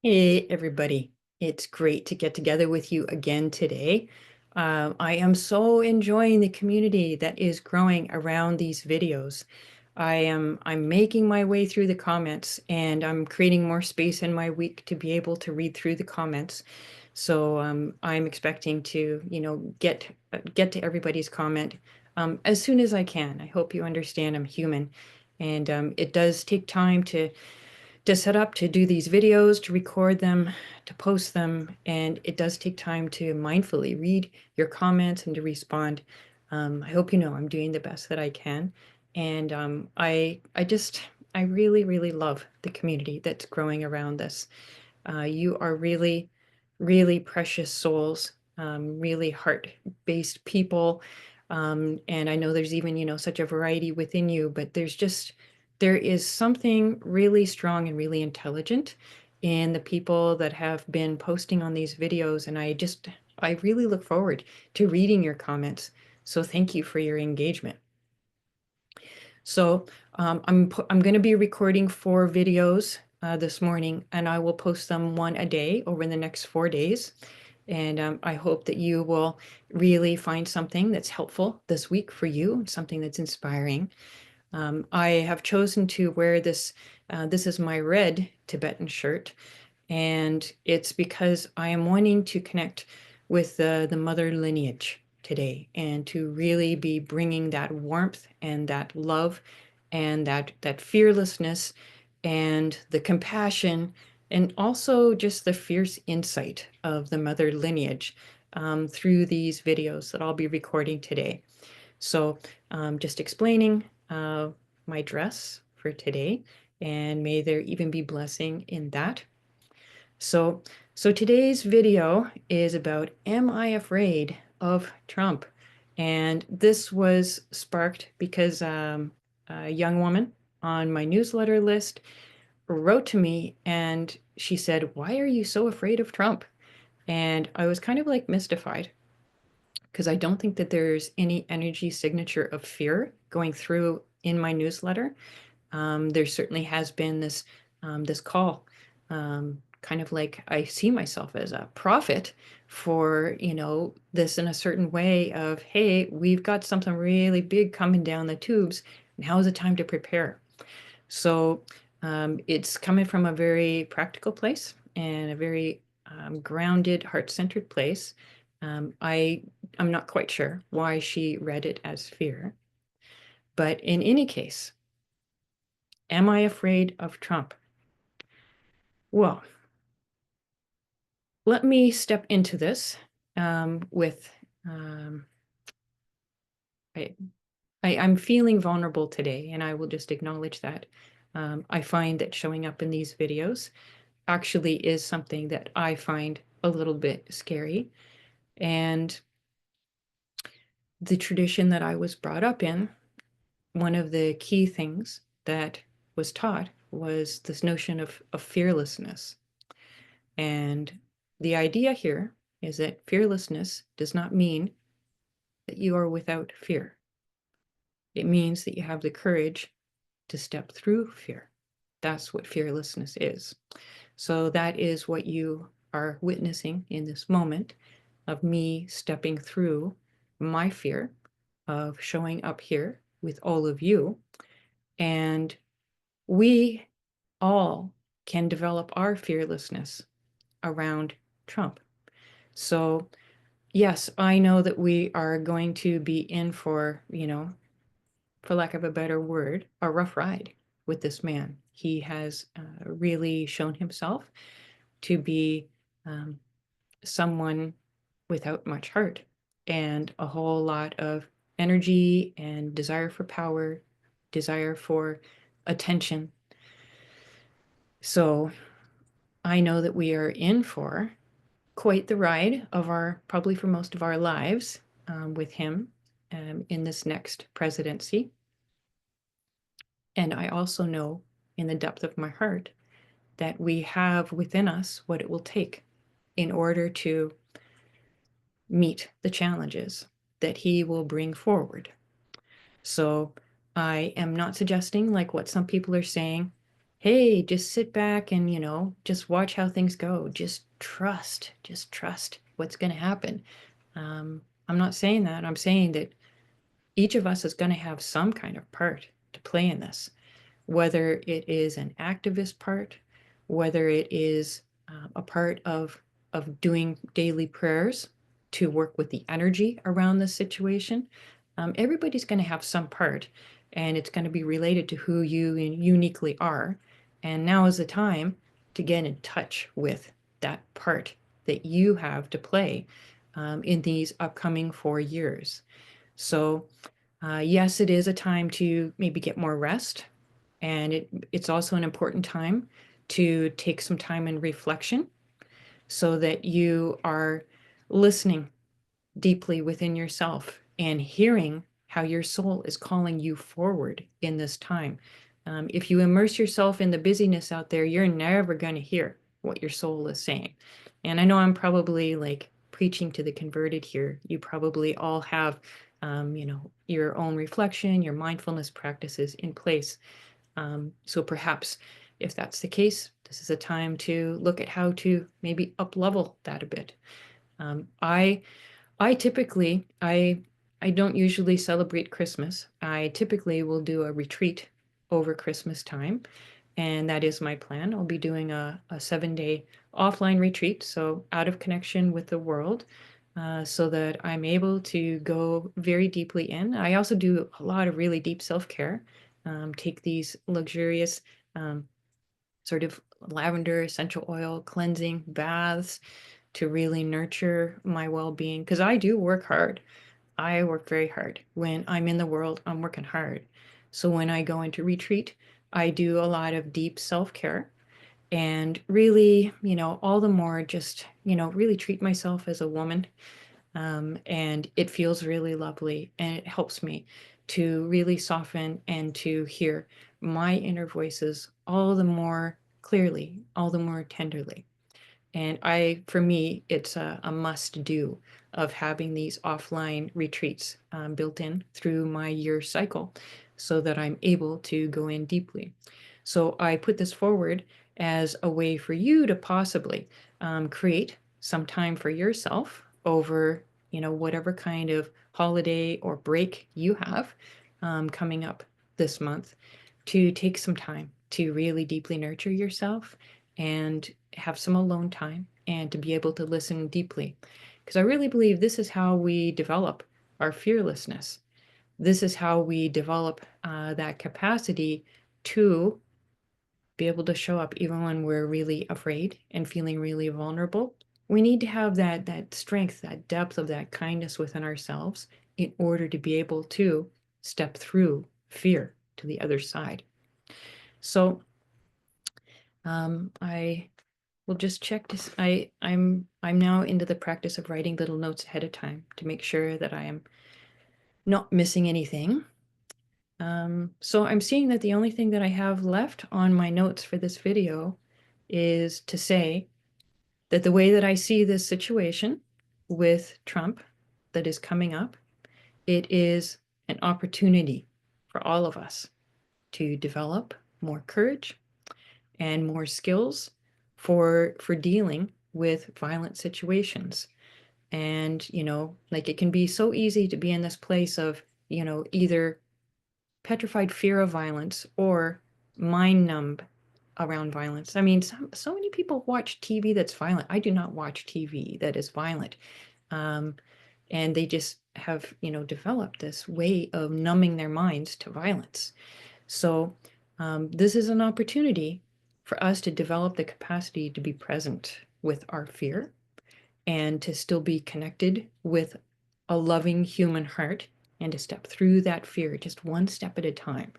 Hey, everybody. It's great to get together with you again today. I am so enjoying the community that is growing around these videos. I'm making my way through the comments and I'm creating more space in my week to be able to read through the comments. So I'm expecting to, get to everybody's comment as soon as I can. I hope you understand I'm human, and it does take time to set up, to do these videos, to record them, to post them, and it does take time to mindfully read your comments and to respond. I hope you know I'm doing the best that I can, and I really, really love the community that's growing around this. You are really, really precious souls, really heart-based people. And I know there's even, such a variety within you, but there is something really strong and really intelligent in the people that have been posting on these videos. And I really look forward to reading your comments. So thank you for your engagement. So I'm going to be recording 4 videos this morning, and I will post them one a day over the next 4 days. And I hope that you will really find something that's helpful this week for you, something that's inspiring. I have chosen to wear this. This is my red Tibetan shirt, and it's because I am wanting to connect with the mother lineage today and to really be bringing that warmth and that love and that fearlessness and the compassion and also just the fierce insight of the mother lineage through these videos that I'll be recording today. So just explaining my dress for today, and may there even be blessing in that. So, so today's video is about, am I afraid of Trump? And this was sparked because a young woman on my newsletter list wrote to me and she said, "Why are you so afraid of Trump?" And I was kind of like mystified because I don't think that there's any energy signature of fear going through in my newsletter. There certainly has been this call, kind of like I see myself as a prophet for this in a certain way of, hey, we've got something really big coming down the tubes. Now is the time to prepare. So it's coming from a very practical place and a very grounded, heart-centered place. I'm not quite sure why she read it as fear, but in any case, am I afraid of Trump? Well, let me step into this with um, I, I'm feeling vulnerable today, and I will just acknowledge that. I find that showing up in these videos actually is something that I find a little bit scary. And the tradition that I was brought up in, one of the key things that was taught was this notion of fearlessness. And the idea here is that fearlessness does not mean that you are without fear. It means that you have the courage to step through fear. That's what fearlessness is. So that is what you are witnessing in this moment of me stepping through my fear of showing up here with all of you. And we all can develop our fearlessness around Trump. So yes, I know that we are going to be in for, for lack of a better word, a rough ride with this man. He has really shown himself to be um, someone without much heart and a whole lot of energy and desire for power, desire for attention. So I know that we are in for quite the ride of probably for most of our lives with him in this next presidency. And I also know in the depth of my heart that we have within us what it will take in order to meet the challenges that he will bring forward. So I am not suggesting, like what some people are saying, hey, just sit back and, just watch how things go. Just trust what's going to happen. I'm not saying that. I'm saying that each of us is going to have some kind of part to play in this, whether it is an activist part, whether it is a part of doing daily prayers to work with the energy around this situation. Everybody's going to have some part, and it's going to be related to who you uniquely are. And now is the time to get in touch with that part that you have to play in these upcoming 4 years. So, yes, it is a time to maybe get more rest, and it's also an important time to take some time in reflection so that you are listening deeply within yourself and hearing how your soul is calling you forward in this time. If you immerse yourself in the busyness out there, you're never going to hear what your soul is saying. And I know I'm probably like preaching to the converted here. You probably all have, your own reflection, your mindfulness practices in place. So perhaps if that's the case, this is a time to look at how to maybe up level that a bit. Um, I I typically I don't usually celebrate Christmas. I typically will do a retreat over Christmas time, and that is my plan. I'll be doing a 7 day offline retreat, so out of connection with the world, so that I'm able to go very deeply in. I also do a lot of really deep self-care, take these luxurious um, sort of lavender essential oil cleansing baths to really nurture my well-being because I do work hard. I work very hard. When I'm in the world, I'm working hard. So when I go into retreat, I do a lot of deep self-care and really, all the more just, really treat myself as a woman. And it feels really lovely and it helps me to really soften and to hear my inner voices all the more clearly, all the more tenderly. And for me, it's a must do of having these offline retreats built in through my year cycle so that I'm able to go in deeply. So I put this forward as a way for you to possibly create some time for yourself over, whatever kind of holiday or break you have coming up this month to take some time to really deeply nurture yourself and have some alone time and to be able to listen deeply. Because I really believe this is how we develop our fearlessness. This is how we develop that capacity to be able to show up even when we're really afraid and feeling really vulnerable. We need to have that strength, that depth of that kindness within ourselves in order to be able to step through fear to the other side. So I will just check this. I'm now into the practice of writing little notes ahead of time to make sure that I am not missing anything. So I'm seeing that the only thing that I have left on my notes for this video is to say that the way that I see this situation with Trump that is coming up, it is an opportunity for all of us to develop more courage and more skills for dealing with violent situations. And, like it can be so easy to be in this place of, either petrified fear of violence or mind numb around violence. I mean, so many people watch TV that's violent. I do not watch TV that is violent. Um, and they just have, developed this way of numbing their minds to violence. So, this is an opportunity for us to develop the capacity to be present with our fear and to still be connected with a loving human heart and to step through that fear just one step at a time.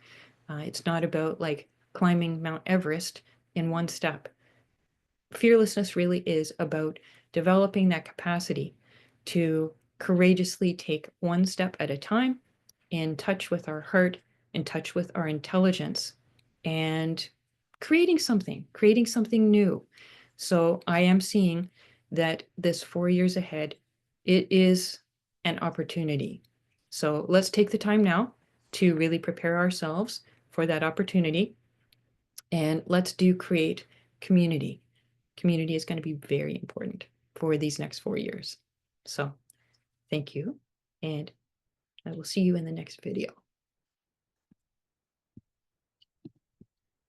It's not about like climbing Mount Everest in one step. Fearlessness really is about developing that capacity to courageously take one step at a time in touch with our heart, in touch with our intelligence, and creating something new. So I am seeing that this 4 years ahead, it is an opportunity. So let's take the time now to really prepare ourselves for that opportunity And let's create community. Community is going to be very important for these next 4 years. So thank you, and I will see you in the next video.